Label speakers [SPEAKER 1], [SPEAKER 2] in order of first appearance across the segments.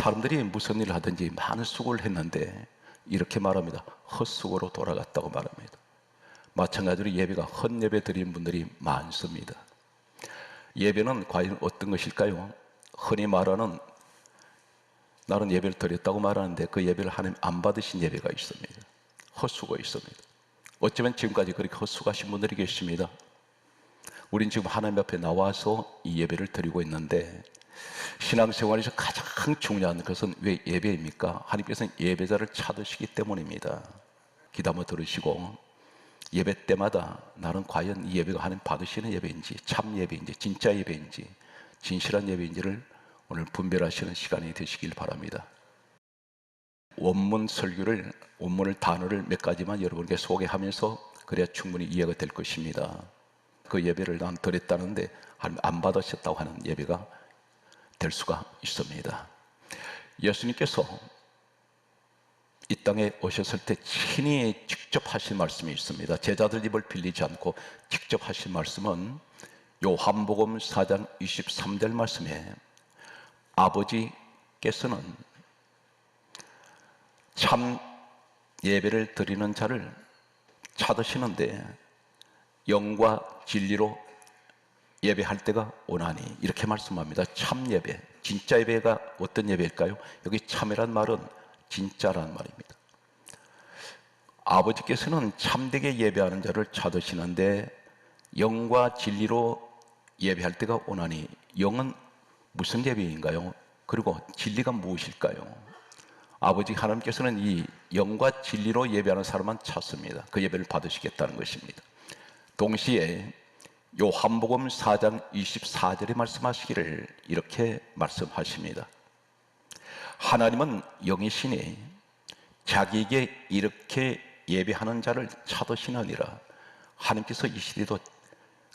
[SPEAKER 1] 사람들이 무슨 일을 하든지 많은 수고를 했는데 이렇게 말합니다. 헛수고로 돌아갔다고 말합니다. 마찬가지로 예배가 헛예배 드리는 분들이 많습니다. 예배는 과연 어떤 것일까요? 흔히 말하는 나는 예배를 드렸다고 말하는데 그 예배를 하나님 안 받으신 예배가 있습니다. 헛수고 있습니다. 어쩌면 지금까지 그렇게 헛수고하신 분들이 계십니다. 우린 지금 하나님 앞에 나와서 이 예배를 드리고 있는데 신앙생활에서 가장 중요한 것은 왜 예배입니까? 하나님께서는 예배자를 찾으시기 때문입니다. 귀담아 들으시고 예배 때마다 나는 과연 이 예배가 하나님 받으시는 예배인지 참 예배인지 진짜 예배인지 진실한 예배인지를 오늘 분별하시는 시간이 되시길 바랍니다. 원문을 단어를 몇 가지만 여러분께 소개하면서 그래야 충분히 이해가 될 것입니다. 그 예배를 난 드렸다는데 하나님 안 받으셨다고 하는 예배가 될 수가 있습니다. 예수님께서 이 땅에 오셨을 때 친히 직접 하신 말씀이 있습니다. 제자들 입을 빌리지 않고 직접 하신 말씀은 요한복음 4장 23절 말씀에 아버지께서는 참 예배를 드리는 자를 찾으시는데 영과 진리로 예배할 때가 오나니 이렇게 말씀합니다. 참 예배, 진짜 예배가 어떤 예배일까요? 여기 참이란 말은 진짜란 말입니다. 아버지께서는 참되게 예배하는 자를 찾으시는데 영과 진리로 예배할 때가 오나니 영은 무슨 예배인가요? 그리고 진리가 무엇일까요? 아버지 하나님께서는 이 영과 진리로 예배하는 사람만 찾습니다. 그 예배를 받으시겠다는 것입니다. 동시에 요한복음 4장 24절에 말씀하시기를 이렇게 말씀하십니다. 하나님은 영이시니 자기에게 이렇게 예배하는 자를 찾으시느니라. 하나님께서 이 시대도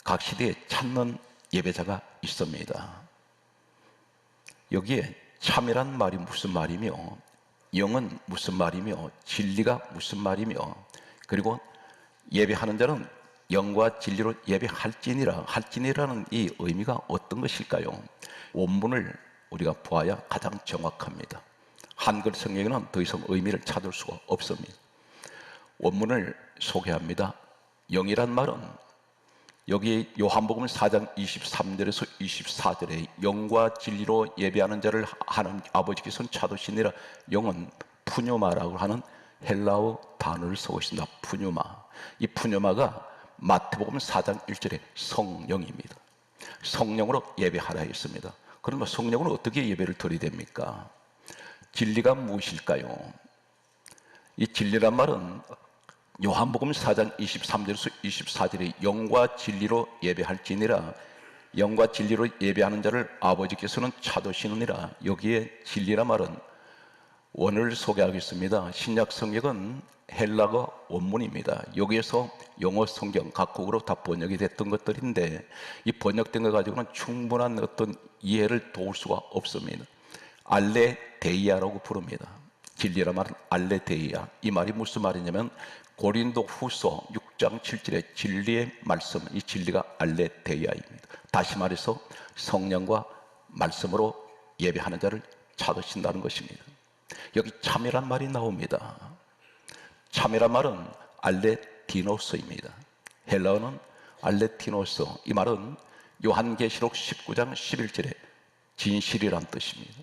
[SPEAKER 1] 각 시대에 찾는 예배자가 있습니다. 여기에 참이란 말이 무슨 말이며 영은 무슨 말이며 진리가 무슨 말이며 그리고 예배하는 자는 영과 진리로 예배할지니라. 할지니라는 이 의미가 어떤 것일까요? 원문을 우리가 보아야 가장 정확합니다. 한글 성경에는 더 이상 의미를 찾을 수가 없습니다. 원문을 소개합니다. 영이란 말은 여기 요한복음 4장 23절에서 24절에 영과 진리로 예배하는 자를 하나님 아버지께서는 찾으시니라. 영은 푸뇨마라고 하는 헬라어 단어를 쓰고 있습니다. 푸뇨마. 이 푸뇨마가 마태복음 4장 1절에 성령입니다. 성령으로 예배하라 했습니다. 그러면 성령으로 어떻게 예배를 드려야 됩니까? 진리가 무엇일까요? 이 진리란 말은 요한복음 4장 23절에서 24절에 영과 진리로 예배할지니라. 영과 진리로 예배하는 자를 아버지께서는 찾으시느니라. 여기에 진리란 말은 원어를 소개하겠습니다. 신약 성경은 헬라어 원문입니다. 여기에서 영어 성경 각국으로 다 번역이 됐던 것들인데 이 번역된 것 가지고는 충분한 어떤 이해를 도울 수가 없습니다. 알레데이아라고 부릅니다. 진리란 말은 알레데이아. 이 말이 무슨 말이냐면 고린도 후서 6장 7절의 진리의 말씀, 이 진리가 알레데이아입니다. 다시 말해서 성령과 말씀으로 예배하는 자를 찾으신다는 것입니다. 여기 참이란 말이 나옵니다. 참이란 말은 알레티노스입니다. 헬라어는 알레티노스. 이 말은 요한계시록 19장 11절에 진실이란 뜻입니다.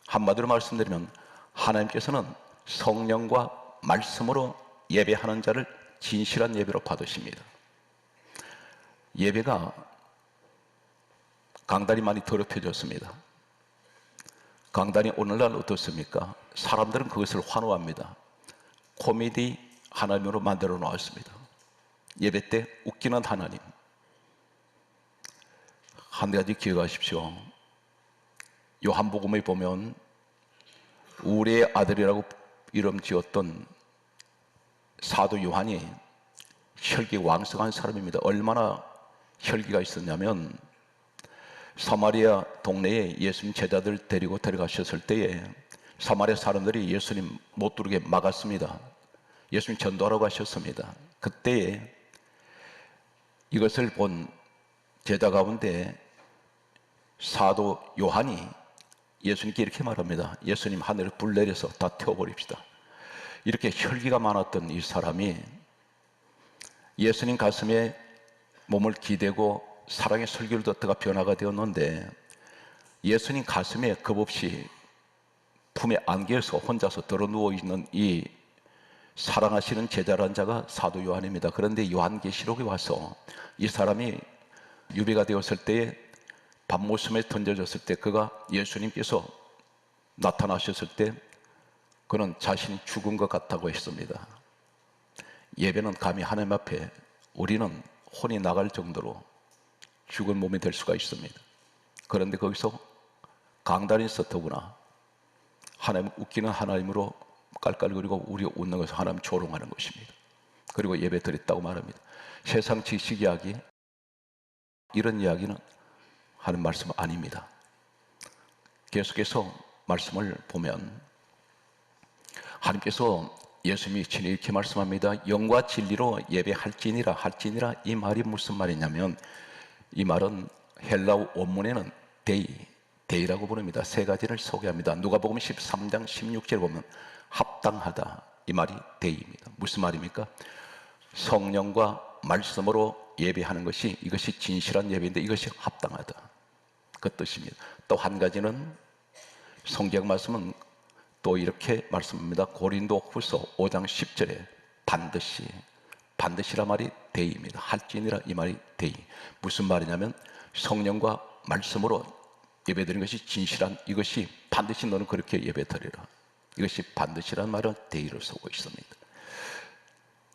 [SPEAKER 1] 한마디로 말씀드리면 하나님께서는 성령과 말씀으로 예배하는 자를 진실한 예배로 받으십니다. 예배가 강단이 많이 더럽혀졌습니다. 강단이 오늘날 어떻습니까? 사람들은 그것을 환호합니다. 코미디 하나님으로 만들어 놓았습니다. 예배 때 웃기는 하나님. 한 가지 기억하십시오. 요한복음에 보면 우리의 아들이라고 이름 지었던 사도 요한이 혈기 왕성한 사람입니다. 얼마나 혈기가 있었냐면 사마리아 동네에 예수님 제자들 데리고 데려가셨을 때에 사마리아 사람들이 예수님 못 들어오게 막았습니다. 예수님 전도하러 가셨습니다. 그때에 이것을 본 제자 가운데 사도 요한이 예수님께 이렇게 말합니다. 예수님, 하늘에 불 내려서 다 태워버립시다. 이렇게 혈기가 많았던 이 사람이 예수님 가슴에 몸을 기대고 사랑의 설교를 듣다가 변화가 되었는데, 예수님 가슴에 겁없이 품에 안겨서 혼자서 들어누워 있는 이 사랑하시는 제자란 자가 사도 요한입니다. 그런데 요한계시록에 와서 이 사람이 유배가 되었을 때에 밤모섬에 던져졌을 때, 그가 예수님께서 나타나셨을 때 그는 자신이 죽은 것 같다고 했습니다. 예배는 감히 하나님 앞에 우리는 혼이 나갈 정도로 죽은 몸이 될 수가 있습니다. 그런데 거기서 강단에서 더구나 하나님, 웃기는 하나님으로 깔깔거리고 우리 웃는 것을 하나님 조롱하는 것입니다. 그리고 예배 드렸다고 말합니다. 세상 지식 이야기, 이런 이야기는 하는 말씀 아닙니다. 계속해서 말씀을 보면 하나님께서, 예수님이 친히 이렇게 말씀합니다. 영과 진리로 예배할지니라. 할지니라, 이 말이 무슨 말이냐면, 이 말은 헬라어 원문에는 데이라고 부릅니다. 세 가지를 소개합니다. 누가복음 13장 16절에 보면 합당하다, 이 말이 데이입니다. 무슨 말입니까? 성령과 말씀으로 예배하는 것이, 이것이 진실한 예배인데 이것이 합당하다, 그 뜻입니다. 또 한 가지는 성경 말씀은 또 이렇게 말씀합니다. 고린도 후서 5장 10절에 반드시라 말이 데이입니다. 할지니라, 이 말이 데이. 무슨 말이냐면 성령과 말씀으로 예배드리는 것이 진실한, 이것이 반드시 너는 그렇게 예배드리라, 이것이 반드시란 말은 데이를 쓰고 있습니다.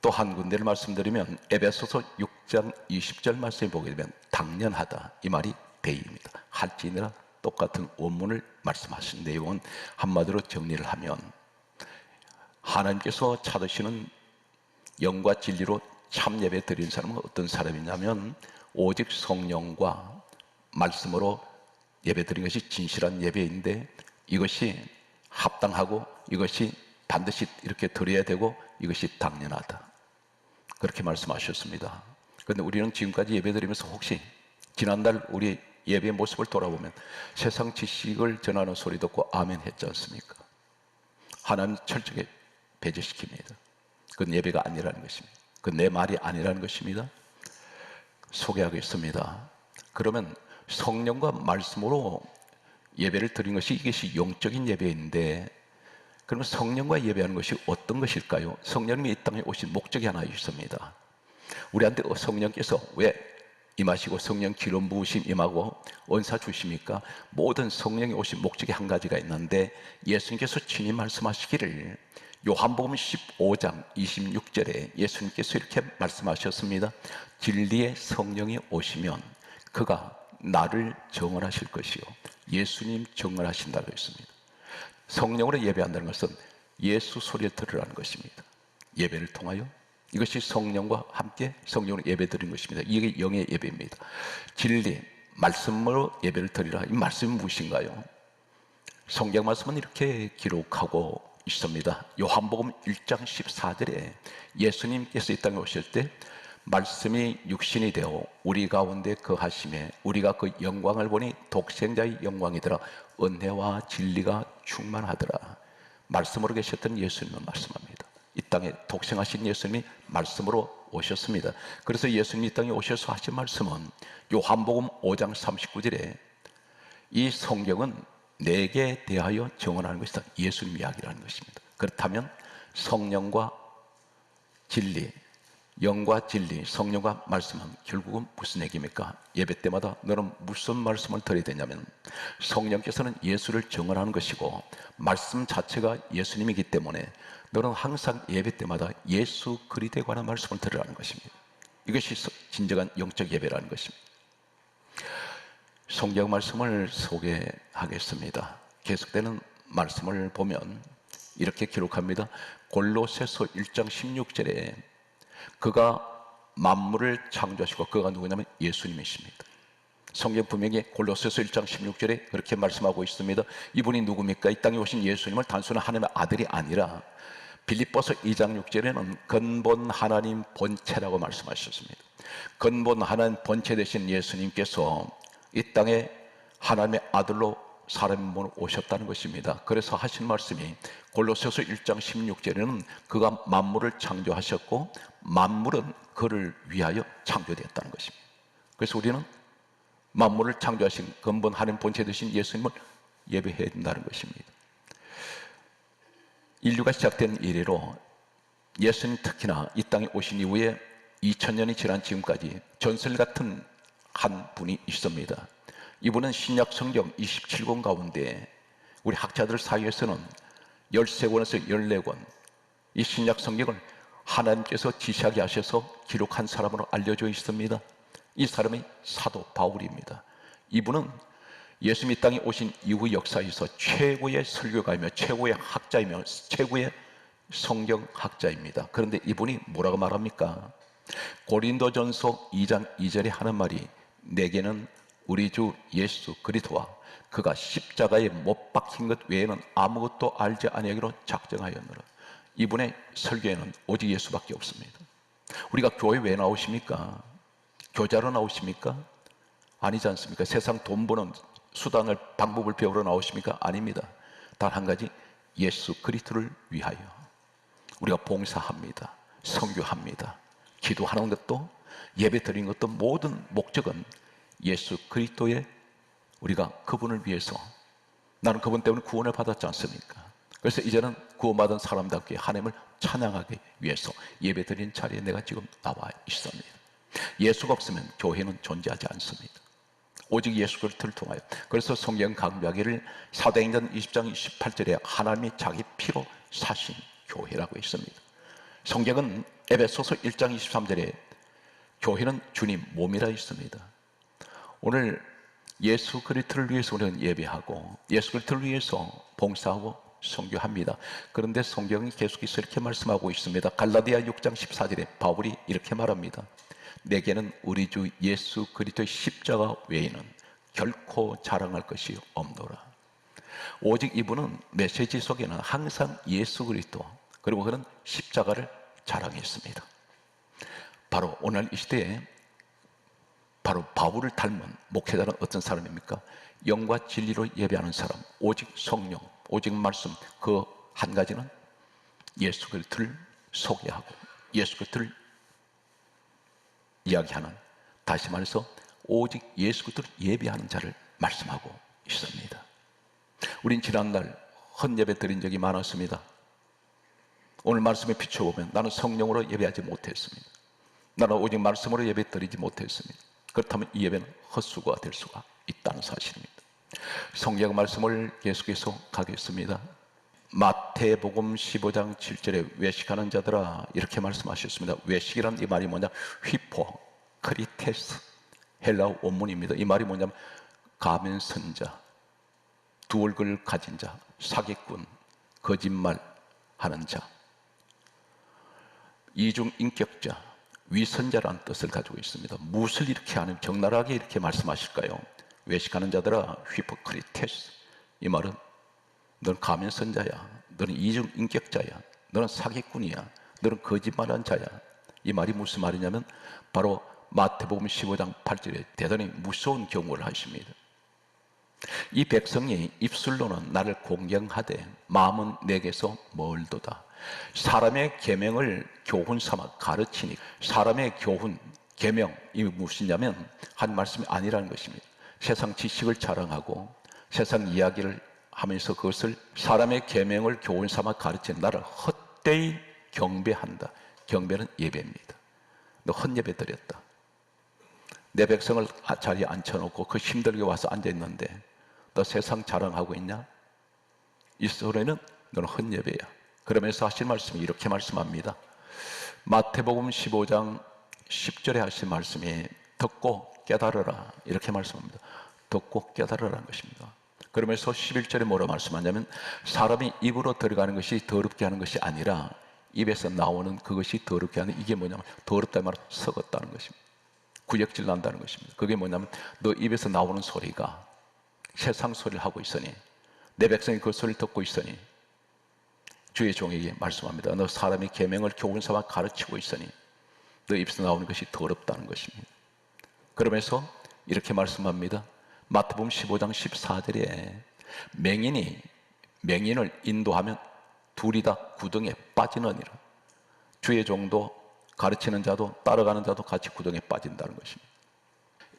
[SPEAKER 1] 또 한 군데를 말씀드리면 에베소서 6장 20절 말씀에 보게 되면 당연하다, 이 말이 데이입니다. 할지니라, 똑같은 원문을 말씀하신 내용은 한마디로 정리를 하면, 하나님께서 찾으시는 영과 진리로 참 예배 드리는 사람은 어떤 사람이냐면 오직 성령과 말씀으로 예배 드리는 것이 진실한 예배인데, 이것이 합당하고 이것이 반드시 이렇게 드려야 되고 이것이 당연하다, 그렇게 말씀하셨습니다. 그런데 우리는 지금까지 예배 드리면서 혹시 지난달 우리 예배의 모습을 돌아보면 세상 지식을 전하는 소리 듣고 아멘 했지 않습니까? 하나님 철저하게 배제시킵니다. 그건 예배가 아니라는 것입니다. 그건 내 말이 아니라는 것입니다. 소개하겠습니다. 그러면 성령과 말씀으로 예배를 드린 것이, 이것이 영적인 예배인데, 그러면 성령과 예배하는 것이 어떤 것일까요? 성령님이 이 땅에 오신 목적이 하나 있습니다. 우리한테 성령께서 왜 임하시고 성령 기름 부으심 임하고 은사 주십니까? 모든 성령이 오신 목적이 한 가지가 있는데, 예수님께서 친히 말씀하시기를 요한복음 15장 26절에 예수님께서 이렇게 말씀하셨습니다. 진리의 성령이 오시면 그가 나를 정언하실 것이요, 예수님 정언하신다고 했습니다. 성령으로 예배한다는 것은 예수 소리를 들으라는 것입니다. 예배를 통하여 이것이 성령과 함께 성령으로 예배 드리는 것입니다. 이게 영의 예배입니다. 진리, 말씀으로 예배를 드리라. 이 말씀이 무엇인가요? 성경 말씀은 이렇게 기록하고 있습니다. 요한복음 1장 14절에 예수님께서 이 땅에 오실 때 말씀이 육신이 되어 우리 가운데 거하심에 우리가 그 영광을 보니 독생자의 영광이더라. 은혜와 진리가 충만하더라. 말씀으로 계셨던 예수님은 말씀합니다. 이 땅에 독생하신 예수님이 말씀으로 오셨습니다. 그래서 예수님이 이 땅에 오셔서 하신 말씀은 요한복음 5장 39절에 이 성경은 내게 대하여 정언하는 것이다, 예수님 이야기라는 것입니다. 그렇다면 성령과 진리, 영과 진리, 성령과 말씀은 결국은 무슨 얘기입니까? 예배 때마다 너는 무슨 말씀을 드려야 되냐면, 성령께서는 예수를 정언하는 것이고 말씀 자체가 예수님이기 때문에 너는 항상 예배 때마다 예수 그리스도에 관한 말씀을 들으라는 것입니다. 이것이 진정한 영적 예배라는 것입니다. 성경 말씀을 소개하겠습니다. 계속되는 말씀을 보면 이렇게 기록합니다. 골로새서 1장 16절에 그가 만물을 창조하시고, 그가 누구냐면 예수님이십니다. 성경 분명히 골로새서 1장 16절에 그렇게 말씀하고 있습니다. 이분이 누굽니까? 이 땅에 오신 예수님을 단순한 하나님의 아들이 아니라 빌립보서 2장 6절에는 근본 하나님 본체라고 말씀하셨습니다. 근본 하나님 본체 되신 예수님께서 이 땅에 하나님의 아들로 사람의 몸으로 오셨다는 것입니다. 그래서 하신 말씀이 골로새서 1장 16절에는 그가 만물을 창조하셨고 만물은 그를 위하여 창조되었다는 것입니다. 그래서 우리는 만물을 창조하신 근본 하나님 본체 되신 예수님을 예배해야 된다는 것입니다. 인류가 시작된 이래로 예수님 특히나 이 땅에 오신 이후에 2000년이 지난 지금까지 전설 같은 한 분이 있습니다. 이분은 신약 성경 27권 가운데 우리 학자들 사이에서는 13권에서 14권 이 신약 성경을 하나님께서 지시하게 하셔서 기록한 사람으로 알려져 있습니다. 이 사람이 사도 바울입니다. 이분은 예수님이 땅에 오신 이후 역사에서 최고의 설교가이며 최고의 학자이며 최고의 성경학자입니다. 그런데 이분이 뭐라고 말합니까? 고린도전서 2장 2절에 하는 말이 내게는 우리 주 예수 그리스도와 그가 십자가에 못 박힌 것 외에는 아무것도 알지 아니하기로 작정하였노라. 이분의 설교에는 오직 예수밖에 없습니다. 우리가 교회 왜 나오십니까? 교자로 나오십니까? 아니지 않습니까? 세상 돈 버는 수단을 방법을 배우러 나오십니까? 아닙니다. 단 한 가지, 예수 그리스도를 위하여 우리가 봉사합니다. 선교합니다. 기도하는 것도 예배 드리는 것도 모든 목적은 예수 그리스도의 우리가 그분을 위해서 나는 그분 때문에 구원을 받았지 않습니까? 그래서 이제는 구원받은 사람답게 하나님을 찬양하기 위해서 예배 드리는 자리에 내가 지금 나와 있습니다. 예수가 없으면 교회는 존재하지 않습니다. 오직 예수 그리스도를 통하여. 그래서 성경 강조하기를 사도행전 20장 28절에 하나님이 자기 피로 사신 교회라고 있습니다. 성경은 에베소서 1장 23절에 교회는 주님 몸이라 있습니다. 오늘 예수 그리스도를 위해서 우리는 예배하고 예수 그리스도를 위해서 봉사하고 선교합니다. 그런데 성경이 계속해서 이렇게 말씀하고 있습니다. 갈라디아 6장 14절에 바울이 이렇게 말합니다. 내게는 우리 주 예수 그리스도의 십자가 외에는 결코 자랑할 것이 없노라. 오직 이분은 메시지 속에는 항상 예수 그리스도 그리고 그는 십자가를 자랑했습니다. 바로 오늘 이 시대에 바로 바울을 닮은 목회자는 어떤 사람입니까? 영과 진리로 예배하는 사람, 오직 성령, 오직 말씀, 그 한 가지는 예수 그리스도를 소개하고 예수 그리스도를 이야기하는, 다시 말해서 오직 예수 그리스도를 예배하는 자를 말씀하고 있습니다. 우린 지난날 헌예배 드린 적이 많았습니다. 오늘 말씀에 비춰보면 나는 성령으로 예배하지 못했습니다. 나는 오직 말씀으로 예배 드리지 못했습니다. 그렇다면 이 예배는 헛수고가 될 수가 있다는 사실입니다. 성경 말씀을 계속해서 가겠습니다. 마태복음 15장 7절에 외식하는 자들아 이렇게 말씀하셨습니다. 외식이란 이 말이 뭐냐? 휘포크리테스, 헬라어 원문입니다. 이 말이 뭐냐면 가면선자, 두 얼굴 가진 자, 사기꾼, 거짓말하는 자, 이중인격자, 위선자라는 뜻을 가지고 있습니다. 무엇을 이렇게 하는 적나라하게 이렇게 말씀하실까요? 외식하는 자들아 휘포크리테스, 이 말은 너는 가면선자야, 너는 이중인격자야, 너는 사기꾼이야, 너는 거짓말한 자야. 이 말이 무슨 말이냐면 바로 마태복음 15장 8절에 대단히 무서운 경고를 하십니다. 이 백성이 입술로는 나를 공경하되 마음은 내게서 멀도다. 사람의 계명을 교훈 삼아 가르치니, 사람의 교훈, 계명, 이 무엇이냐면 한 말씀이 아니라는 것입니다. 세상 지식을 자랑하고 세상 이야기를 하면서 그것을 사람의 계명을 교훈 삼아 가르치는 나를 헛되이 경배한다. 경배는 예배입니다. 너 헛예배 드렸다. 내 백성을 자리에 앉혀놓고 그 힘들게 와서 앉아있는데 너 세상 자랑하고 있냐? 이 소리는 너는 헛예배야. 그러면서 하신 말씀이 이렇게 말씀합니다. 마태복음 15장 10절에 하신 말씀이 듣고 깨달으라 이렇게 말씀합니다. 듣고 깨달으라는 것입니다. 그러면서 11절에 뭐라고 말씀하냐면 사람이 입으로 들어가는 것이 더럽게 하는 것이 아니라 입에서 나오는 그것이 더럽게 하는, 이게 뭐냐면 더럽다는 말은 썩었다는 것입니다. 구역질 난다는 것입니다. 그게 뭐냐면 너 입에서 나오는 소리가 세상 소리를 하고 있으니, 내 백성이 그 소리를 듣고 있으니 주의 종에게 말씀합니다. 너 사람이 계명을 교훈 삼아 가르치고 있으니 너 입에서 나오는 것이 더럽다는 것입니다. 그러면서 이렇게 말씀합니다. 마태복음 15장 14절에 맹인을 인도하면 둘이 다 구덩이에 빠지느니라. 주의 종도 가르치는 자도 따라가는 자도 같이 구덩이에 빠진다는 것입니다.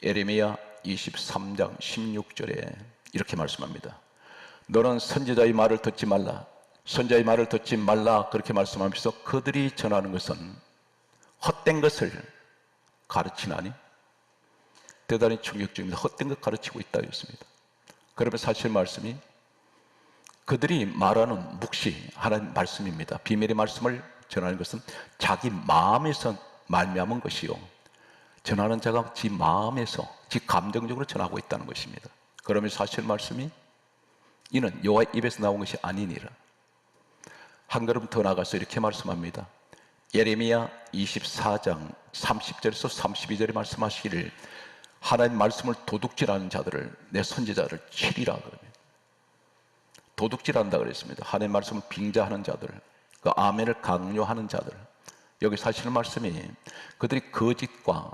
[SPEAKER 1] 예레미야 23장 16절에 이렇게 말씀합니다. 너는 선지자의 말을 듣지 말라. 선지자의 말을 듣지 말라. 그렇게 말씀하면서 그들이 전하는 것은 헛된 것을 가르치나니. 대단히 충격적입니다. 헛된 것 가르치고 있다 했습니다. 그러면 사실 말씀이 그들이 말하는 묵시 하나님 말씀입니다. 비밀의 말씀을 전하는 것은 자기 마음에서 말미암은 것이요, 전하는 자가 지 마음에서 지 감정적으로 전하고 있다는 것입니다. 그러면 사실 말씀이 이는 여호와의 입에서 나온 것이 아니니라. 한 걸음 더 나가서 이렇게 말씀합니다. 예레미야 24장 30절에서 32절에 말씀하시기를 하나님 말씀을 도둑질하는 자들을 내 선지자를 치리라 그럽니다. 도둑질한다 그랬습니다. 하나님 말씀을 빙자하는 자들, 그 아멘을 강요하는 자들. 여기 사실 말씀이 그들이 거짓과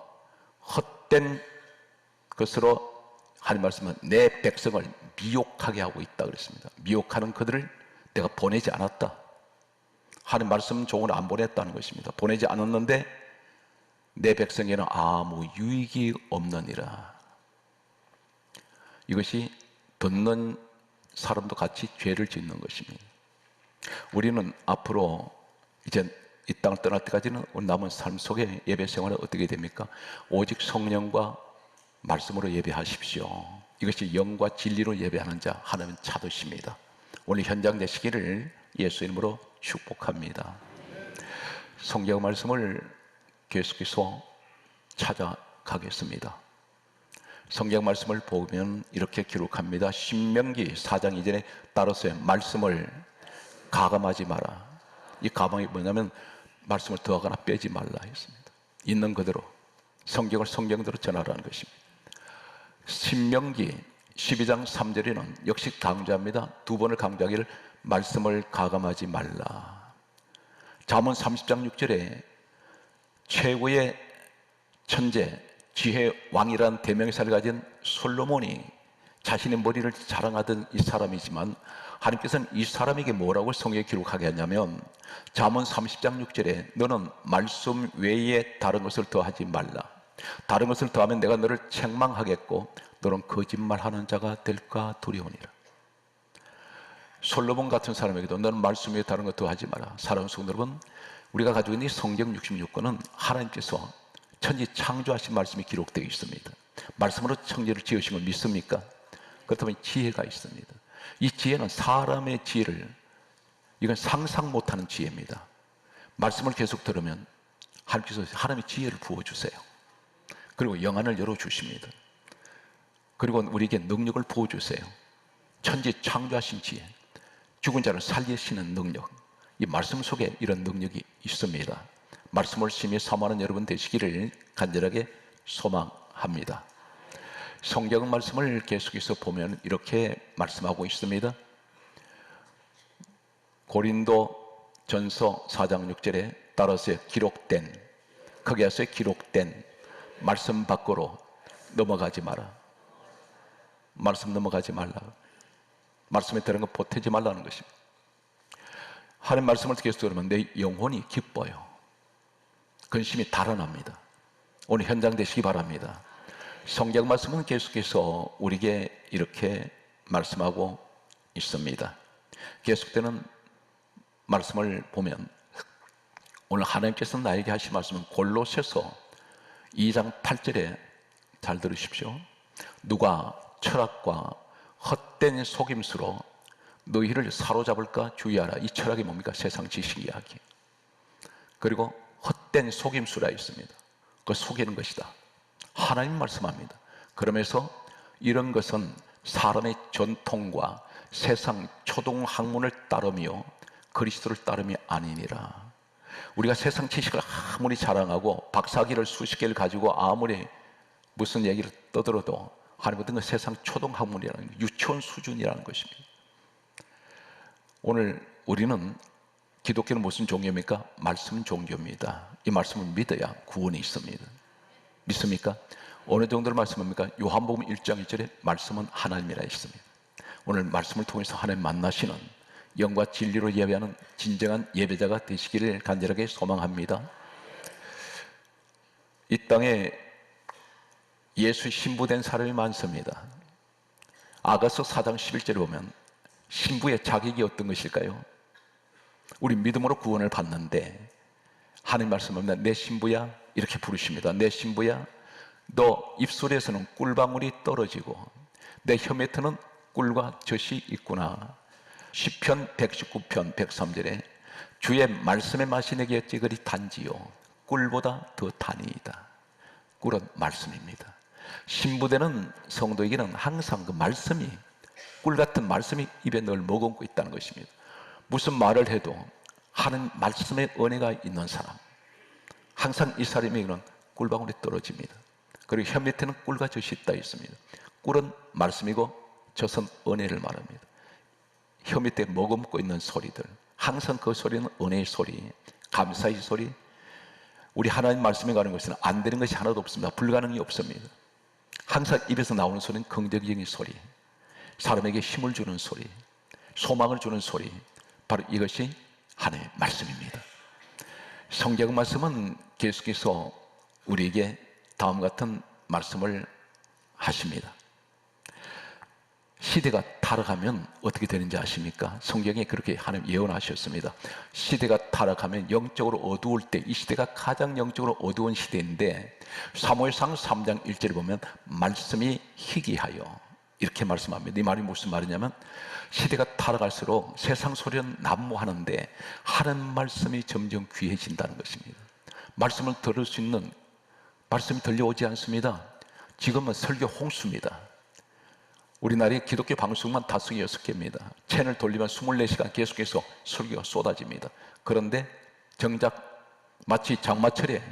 [SPEAKER 1] 헛된 것으로 하나님 말씀은 내 백성을 미혹하게 하고 있다 그랬습니다. 미혹하는 그들을 내가 보내지 않았다. 하나님 말씀은 종을 안 보냈다는 것입니다. 보내지 않았는데 내 백성에는 아무 유익이 없느니라. 이것이 듣는 사람도 같이 죄를 짓는 것입니다. 우리는 앞으로 이제 이 땅을 떠날 때까지는 우리 남은 삶 속에 예배 생활은 어떻게 됩니까? 오직 성령과 말씀으로 예배하십시오. 이것이 영과 진리로 예배하는 자 하나님은 찾으십니다. 오늘 현장 되시기를 예수 이름으로 축복합니다. 성경 말씀을 계속해서 찾아가겠습니다. 성경 말씀을 보면 이렇게 기록합니다. 신명기 4장 이전에 따라서의 말씀을 가감하지 마라. 이 가방이 뭐냐면 말씀을 더하거나 빼지 말라 했습니다. 있는 그대로 성경을 성경대로 전하라는 것입니다. 신명기 12장 3절에는 역시 강조합니다. 두 번을 강조하기를 말씀을 가감하지 말라. 잠언 30장 6절에 최고의 천재, 지혜 왕이라는 대명사를 가진 솔로몬이 자신의 머리를 자랑하던 이 사람이지만 하나님께서는 이 사람에게 뭐라고 성경에 기록하게 하냐면 잠언 30장 6절에 너는 말씀 외에 다른 것을 더하지 말라. 다른 것을 더하면 내가 너를 책망하겠고 너는 거짓말하는 자가 될까 두려우니라. 솔로몬 같은 사람에게도 너는 말씀 외에 다른 것 더하지 마라. 사랑하는 성도 여러분, 우리가 가지고 있는 이 성경 66권은 하나님께서 천지 창조하신 말씀이 기록되어 있습니다. 말씀으로 천지를 지으신 걸 믿습니까? 그렇다면 지혜가 있습니다. 이 지혜는 사람의 지혜를, 이건 상상 못하는 지혜입니다. 말씀을 계속 들으면 하나님께서 하나님의 지혜를 부어주세요. 그리고 영안을 열어주십니다. 그리고 우리에게 능력을 부어주세요. 천지 창조하신 지혜, 죽은 자를 살리시는 능력, 이 말씀 속에 이런 능력이 있습니다. 말씀을 심히 사모하는 여러분 되시기를 간절하게 소망합니다. 성경 말씀을 계속해서 보면 이렇게 말씀하고 있습니다. 고린도 전서 4장 6절에 따라서 기록된, 거기에서 기록된 말씀 밖으로 넘어가지 마라. 말씀 넘어가지 말라. 말씀에 들은 거 보태지 말라는 것입니다. 하나님 말씀을 계속 들으면 내 영혼이 기뻐요. 근심이 달아납니다. 오늘 현장 되시기 바랍니다. 성경 말씀은 계속해서 우리에게 이렇게 말씀하고 있습니다. 계속되는 말씀을 보면 오늘 하나님께서 나에게 하신 말씀은 골로새서 2장 8절에 잘 들으십시오. 누가 철학과 헛된 속임수로 너희를 사로잡을까 주의하라. 이 철학이 뭡니까? 세상 지식 이야기. 그리고 헛된 속임수라 있습니다. 그 속이는 것이다. 하나님 말씀합니다. 그러면서 이런 것은 사람의 전통과 세상 초동 학문을 따르며 그리스도를 따름이 아니니라. 우리가 세상 지식을 아무리 자랑하고 박사학위를 수십 개를 가지고 아무리 무슨 얘기를 떠들어도 하나님은 그 세상 초동 학문이라는 유치원 수준이라는 것입니다. 오늘 우리는 기독교는 무슨 종교입니까? 말씀 종교입니다. 이 말씀을 믿어야 구원이 있습니다. 믿습니까? 어느 정도로 말씀합니까? 요한복음 1장 1절에 말씀은 하나님이라 했습니다. 오늘 말씀을 통해서 하나님 만나시는 영과 진리로 예배하는 진정한 예배자가 되시기를 간절하게 소망합니다. 이 땅에 예수 신부된 사람이 많습니다. 아가서 4장 11절에 보면 신부의 자격이 어떤 것일까요? 우리 믿음으로 구원을 받는데 하나님 말씀합니다. 내 신부야 이렇게 부르십니다. 내 신부야 너 입술에서는 꿀방울이 떨어지고 내 혀 밑에는 꿀과 젖이 있구나. 시편 119편 103절에 주의 말씀의 맛이 내게 어찌 그리 단지요 꿀보다 더 단이다. 꿀은 말씀입니다. 신부되는 성도에게는 항상 그 말씀이 꿀 같은 말씀이 입에 늘 머금고 있다는 것입니다. 무슨 말을 해도 하는 말씀의 은혜가 있는 사람, 항상 이 사람에게는 꿀방울이 떨어집니다. 그리고 혀 밑에는 꿀과 젖이 있다 있습니다. 꿀은 말씀이고 젖은 은혜를 말합니다. 혀 밑에 머금고 있는 소리들, 항상 그 소리는 은혜의 소리, 감사의 소리. 우리 하나님 말씀에 가는 것은 안 되는 것이 하나도 없습니다. 불가능이 없습니다. 항상 입에서 나오는 소리는 긍정적인 소리, 사람에게 힘을 주는 소리, 소망을 주는 소리, 바로 이것이 하나님의 말씀입니다. 성경 말씀은 계속해서 우리에게 다음 같은 말씀을 하십니다. 시대가 타락하면 어떻게 되는지 아십니까? 성경에 그렇게 하나님 예언하셨습니다. 시대가 타락하면 영적으로 어두울 때, 이 시대가 가장 영적으로 어두운 시대인데 사무엘상 3장 1절에 보면 말씀이 희귀하여 이렇게 말씀합니다. 이 말이 무슨 말이냐면 시대가 타락할수록 세상 소리는 난무하는데 하나님 말씀이 점점 귀해진다는 것입니다. 말씀을 들을 수 있는, 말씀이 들려오지 않습니다. 지금은 설교 홍수입니다. 우리나라의 기독교 방송만 5개, 6개입니다. 채널 돌리면 24시간 계속해서 설교가 쏟아집니다. 그런데 정작 마치 장마철에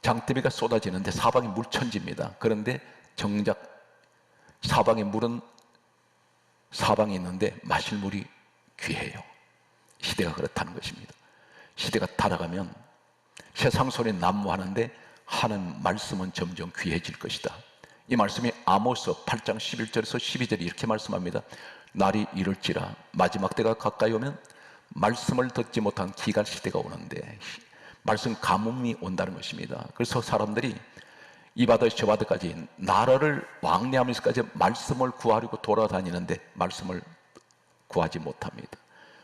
[SPEAKER 1] 장대비가 쏟아지는데 사방에 물천지입니다. 그런데 정작 사방에 물은 사방에 있는데 마실 물이 귀해요. 시대가 그렇다는 것입니다. 시대가 타락하면 세상 소리는 난무하는데 하는 말씀은 점점 귀해질 것이다. 이 말씀이 아모스 8장 11절에서 12절에 이렇게 말씀합니다. 날이 이를지라 마지막 때가 가까이 오면 말씀을 듣지 못한 기갈 시대가 오는데 말씀 가뭄이 온다는 것입니다. 그래서 사람들이 이 바다에서 저 바다까지 나라를 왕래하면서까지 말씀을 구하려고 돌아다니는데 말씀을 구하지 못합니다.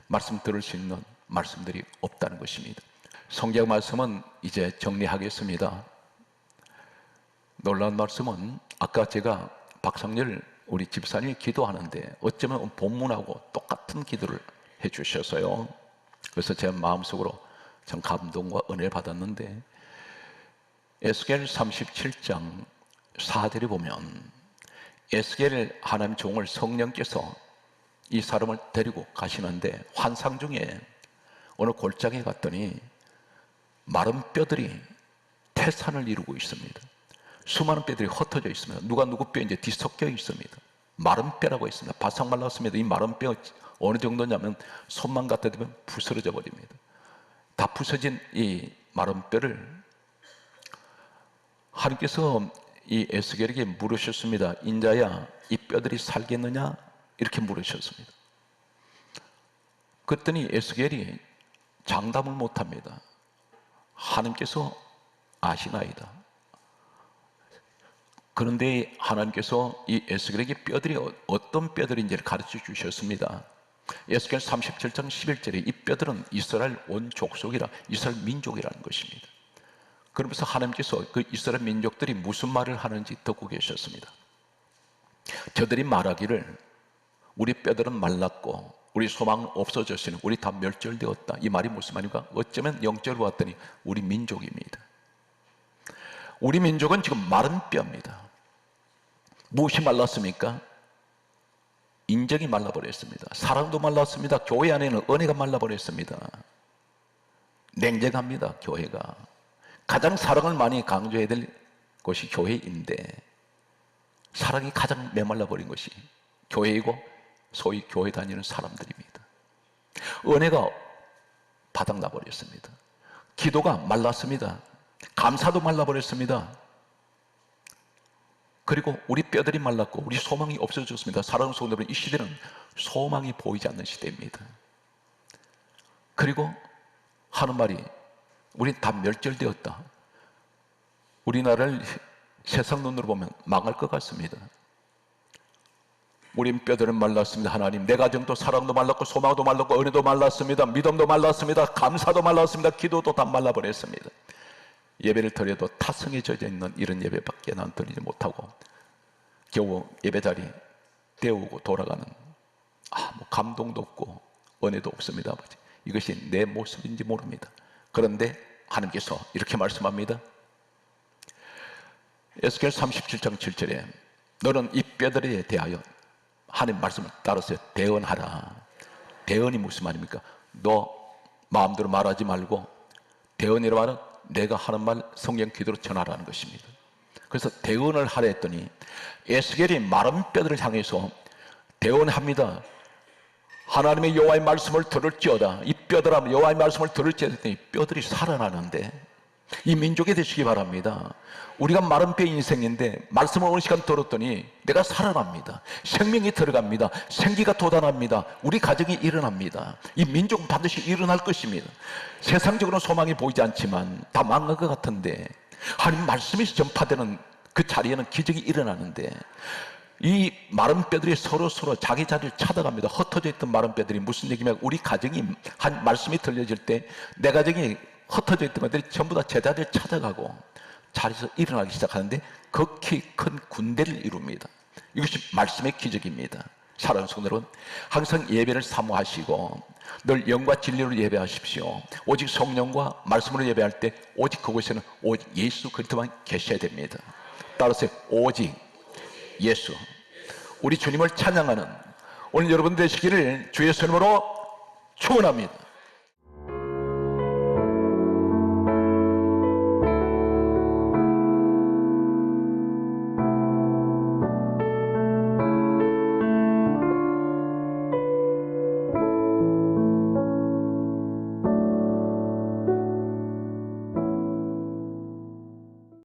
[SPEAKER 1] 말씀 들을 수 있는 말씀들이 없다는 것입니다. 성경 말씀은 이제 정리하겠습니다. 놀라운 말씀은 아까 제가 박상렬 우리 집사님이 기도하는데 어쩌면 본문하고 똑같은 기도를 해 주셔서요. 그래서 제 마음속으로 참 감동과 은혜를 받았는데 에스겔 37장 4절에 보면 에스겔 하나님 종을 성령께서 이 사람을 데리고 가시는데 환상 중에 어느 골짜기에 갔더니 마른 뼈들이 태산을 이루고 있습니다. 수많은 뼈들이 흩어져 있습니다. 누가 누구 뼈 이제 뒤섞여 있습니다. 마른 뼈라고 있습니다. 바싹 말랐습니다. 이 마른 뼈 어느 정도냐면 손만 갖다 대면 부스러져 버립니다. 다 부서진 이 마른 뼈를 하나님께서 이 에스겔에게 물으셨습니다. 인자야, 이 뼈들이 살겠느냐? 이렇게 물으셨습니다. 그랬더니 에스겔이 장담을 못합니다. 하나님께서 아시나이다. 그런데 하나님께서 이 에스겔에게 뼈들이 어떤 뼈들인지를 가르쳐 주셨습니다. 에스겔 37장 11절에 이 뼈들은 이스라엘 온 족속이라 이스라엘 민족이라는 것입니다. 그러면서 하나님께서 그 이스라엘 민족들이 무슨 말을 하는지 듣고 계셨습니다. 저들이 말하기를 우리 뼈들은 말랐고 우리 소망은 없어졌으니 우리 다 멸절되었다. 이 말이 무슨 말인가? 어쩌면 영적으로 봤더니 우리 민족입니다. 우리 민족은 지금 마른 뼈입니다. 무엇이 말랐습니까? 인정이 말라버렸습니다. 사랑도 말랐습니다. 교회 안에는 은혜가 말라버렸습니다. 냉정합니다. 교회가 가장 사랑을 많이 강조해야 될 곳이 교회인데 사랑이 가장 메말라버린 것이 교회이고 소위 교회 다니는 사람들입니다. 은혜가 바닥나버렸습니다. 기도가 말랐습니다. 감사도 말라버렸습니다. 그리고 우리 뼈들이 말랐고 우리 소망이 없어졌습니다. 사랑하는 성도 여러분, 이 시대는 소망이 보이지 않는 시대입니다. 그리고 하는 말이 우린 다 멸절되었다. 우리나라를 세상 눈으로 보면 망할 것 같습니다. 우린 뼈들은 말랐습니다. 하나님, 내 가정도 사랑도 말랐고 소망도 말랐고 은혜도 말랐습니다. 믿음도 말랐습니다. 감사도 말랐습니다. 기도도 다 말라버렸습니다. 예배를 드려도 타성에 젖어 있는 이런 예배밖에 난 드리지 못하고 겨우 예배자리 때우고 돌아가는 뭐 감동도 없고 은혜도 없습니다. 아버지, 이것이 내 모습인지 모릅니다. 그런데 하나님께서 이렇게 말씀합니다. 에스겔 37장 7절에 너는 이 뼈들에 대하여 하나님 말씀을 따라서 대언하라. 대언이 무슨 말입니까? 너 마음대로 말하지 말고 대언이라 말은 내가 하는 말 성경 기도로 전하라는 것입니다. 그래서 대언을 하라 했더니 에스겔이 마른 뼈들을 향해서 대언합니다. 하나님의 여호와의 말씀을 들을지어다. 이 뼈들아 여호와의 말씀을 들을지어다 했더니 뼈들이 살아나는데, 이 민족이 되시기 바랍니다. 우리가 마른 뼈 인생인데 말씀을 어느 시간 들었더니 내가 살아납니다. 생명이 들어갑니다. 생기가 돋아납니다. 우리 가정이 일어납니다. 이 민족은 반드시 일어날 것입니다. 세상적으로는 소망이 보이지 않지만 다 망한 것 같은데 하나님 말씀이 전파되는 그 자리에는 기적이 일어나는데, 이 마른 뼈들이 서로 자기 자리를 찾아갑니다. 흩어져 있던 마른 뼈들이 무슨 얘기냐면 우리 가정이 한 말씀이 들려질 때 내 가정이 흩어져 있던 것들이 전부 다 제자리를 찾아가고 자리에서 일어나기 시작하는데 극히 큰 군대를 이룹니다. 이것이 말씀의 기적입니다. 사랑하는 성도 여러분, 항상 예배를 사모하시고 늘 영과 진리로 예배하십시오. 오직 성령과 말씀으로 예배할 때 오직 그곳에는 오직 예수 그리스도만 계셔야 됩니다. 따라서 오직 예수, 우리 주님을 찬양하는 오늘 여러분 되시기를 주의 이름으로 축원합니다.